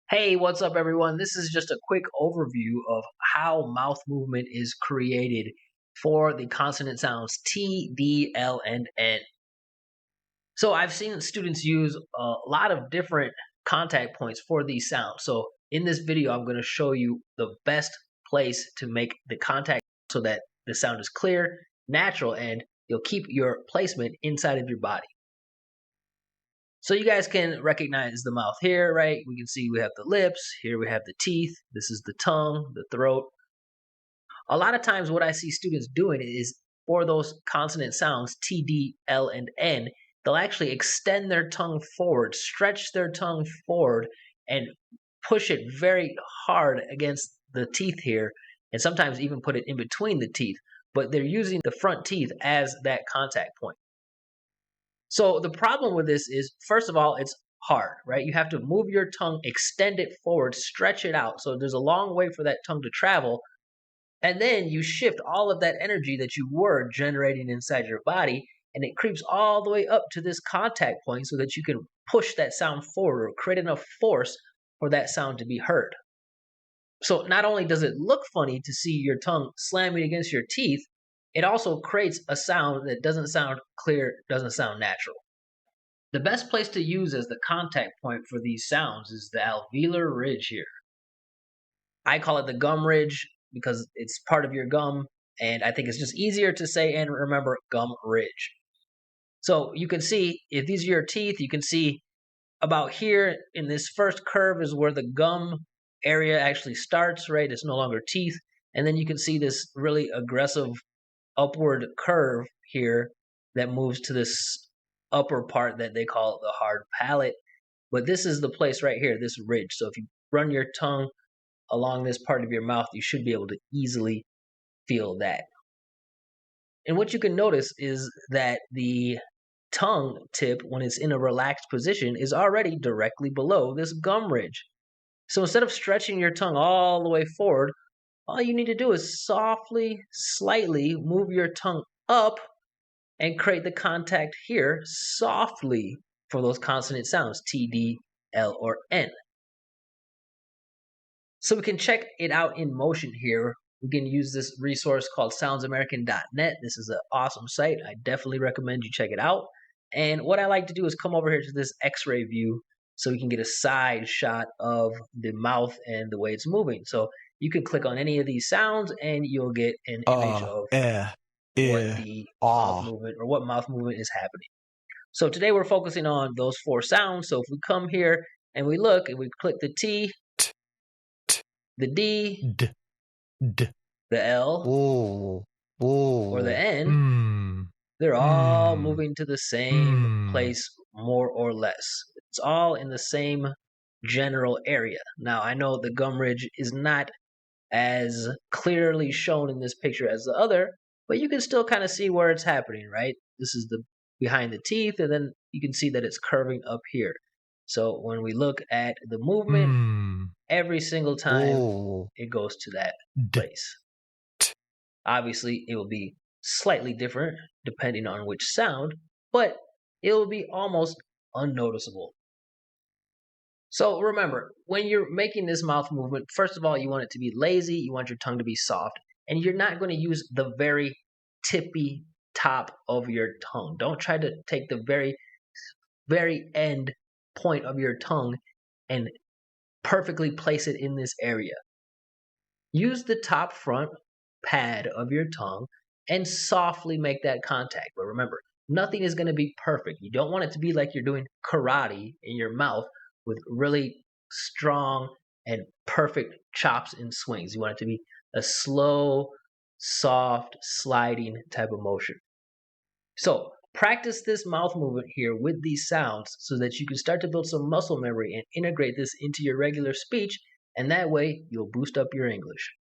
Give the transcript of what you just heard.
Hey, what's up, everyone? This is just a quick overview of how mouth movement is created for the consonant sounds T, D, L, and N. So I've seen students use a lot of different contact points for these sounds. So in this video, I'm going to show you the best place to make the contact so that the sound is clear, natural, and you'll keep your placement inside of your body. So you guys can recognize the mouth here, right? We can see we have the lips, here we have the teeth, this is the tongue, the throat. A lot of times what I see students doing is for those consonant sounds, T, D, L, and N, they'll actually extend their tongue forward, stretch their tongue forward, and push it very hard against the teeth here, and sometimes even put it in between the teeth. But they're using the front teeth as that contact point. So the problem with this is, first of all, it's hard, right? You have to move your tongue, extend it forward, stretch it out. So there's a long way for that tongue to travel. And then you shift all of that energy that you were generating inside your body, and it creeps all the way up to this contact point so that you can push that sound forward or create enough force for that sound to be heard. So not only does it look funny to see your tongue slamming against your teeth, it also creates a sound that doesn't sound clear, doesn't sound natural. The best place to use as the contact point for these sounds is the alveolar ridge here. I call it the gum ridge because it's part of your gum, and I think it's just easier to say and remember gum ridge. So you can see, if these are your teeth, you can see about here in this first curve is where the gum area actually starts, right? It's no longer teeth. And then you can see this really aggressive upward curve here that moves to this upper part that they call the hard palate. But this is the place right here, this ridge. So if you run your tongue along this part of your mouth, you should be able to easily feel that. And what you can notice is that the tongue tip, when it's in a relaxed position, is already directly below this gum ridge. So instead of stretching your tongue all the way forward, all you need to do is softly, slightly move your tongue up and create the contact here softly for those consonant sounds, T, D, L, or N. So we can check it out in motion here. We can use this resource called soundsamerican.net. This is an awesome site. I definitely recommend you check it out. And what I like to do is come over here to this x-ray view so we can get a side shot of the mouth and the way it's moving. So you can click on any of these sounds and you'll get an image of what the mouth movement or what mouth movement is happening. So today we're focusing on those four sounds. So if we come here and we look and we click the T, the D, the L, or the N, they're all moving to the same place more or less. It's all in the same general area. Now I know the gum ridge is not as clearly shown in this picture as the other, but you can still kind of see where it's happening, right? This is the behind the teeth, and then you can see that it's curving up here. So when we look at the movement, every single time it goes to that place. Obviously, it will be slightly different depending on which sound, but it will be almost unnoticeable. So remember, when you're making this mouth movement, first of all, you want it to be lazy, you want your tongue to be soft, and you're not going to use the very tippy top of your tongue. Don't try to take the very end point of your tongue and perfectly place it in this area. Use the top front pad of your tongue and softly make that contact. But remember, nothing is going to be perfect. You don't want it to be like you're doing karate in your mouth with really strong and perfect chops and swings. You want it to be a slow, soft, sliding type of motion. So practice this mouth movement here with these sounds so that you can start to build some muscle memory and integrate this into your regular speech, and that way you'll boost up your English.